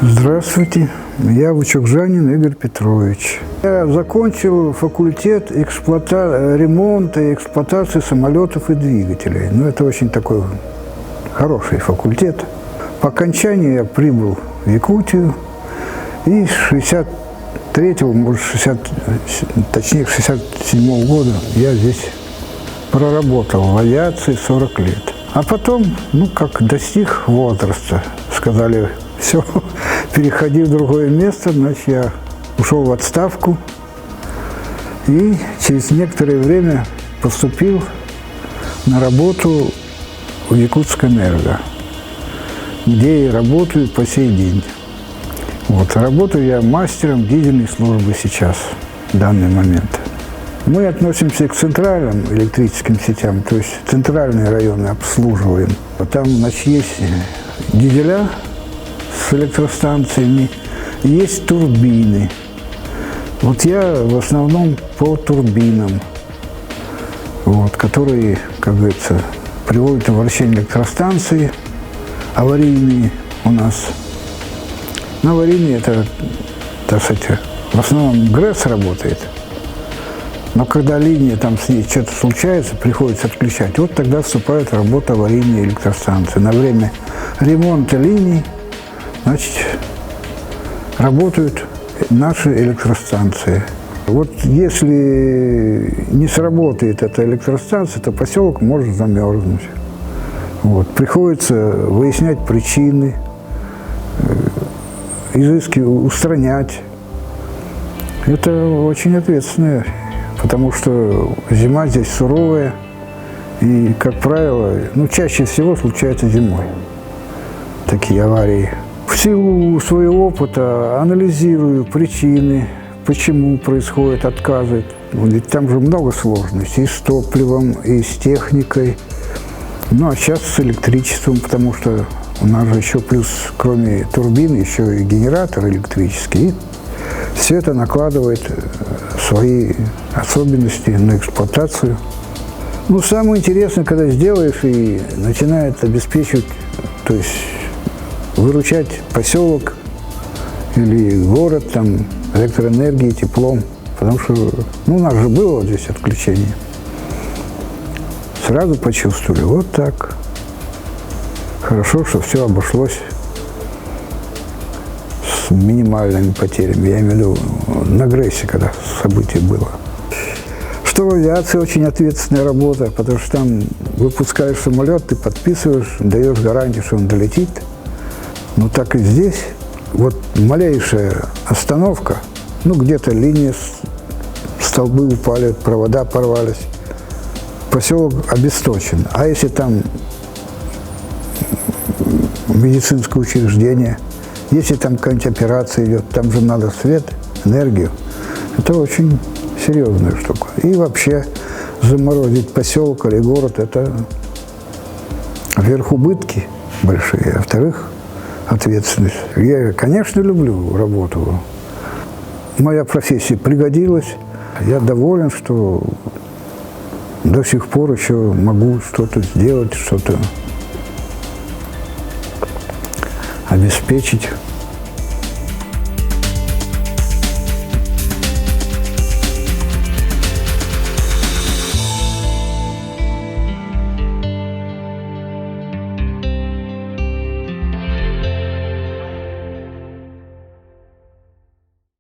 Здравствуйте, я Вычукжанин Игорь Петрович. Я закончил факультет ремонта и эксплуатации самолетов и двигателей. Это очень такой хороший факультет. По окончании я прибыл в Якутию и с 63-го, может, 67-го года я здесь проработал в авиации 40 лет. А потом, как достиг возраста, сказали, все, переходи в другое место, значит, я ушел в отставку и через некоторое время поступил на работу в Якутскэнерго, где и работаю по сей день. Работаю я мастером дизельной службы сейчас, в данный момент. Мы относимся к центральным электрическим сетям, то есть центральные районы обслуживаем. Там, есть дизеля с электростанциями, есть турбины. Я в основном по турбинам, которые, как говорится, приводят в вращение электростанции аварийные у нас. Аварийные это, так сказать, в основном ГРЭС работает. Но когда линия, с ней что-то случается, приходится отключать, тогда вступает в работу аварийной электростанции. На время ремонта линий, работают наши электростанции. Если не сработает эта электростанция, то поселок может замерзнуть. Приходится выяснять причины, устранять. Это очень ответственно. Потому что зима здесь суровая, и, как правило, чаще всего случается зимой такие аварии. В силу своего опыта анализирую причины, почему происходят отказы. Ведь там же много сложностей и с топливом, и с техникой. А сейчас с электричеством, потому что у нас же еще плюс, кроме турбин, еще и генератор электрический. И все это накладывает свои особенности на эксплуатацию. Самое интересное, когда сделаешь и начинает обеспечивать, то есть выручать поселок или город электроэнергией, теплом. Потому что, у нас же было здесь отключение. Сразу почувствовали, так. Хорошо, что все обошлось с минимальными потерями. Я имею в виду на ГРЭСе, когда событие было. Что в авиации очень ответственная работа, потому что там выпускаешь самолет, ты подписываешь, даешь гарантию, что он долетит. Так и здесь. Малейшая остановка, где-то линия, столбы упали, провода порвались, поселок обесточен. А если там медицинское учреждение, если там какая-нибудь операция идет, там же надо свет, энергию. Это очень серьезная штука. И вообще заморозить поселок или город – это, во-первых, убытки большие, а во-вторых, ответственность. Я, конечно, люблю работу. Моя профессия пригодилась. Я доволен, что до сих пор еще могу что-то сделать, что-то обеспечить.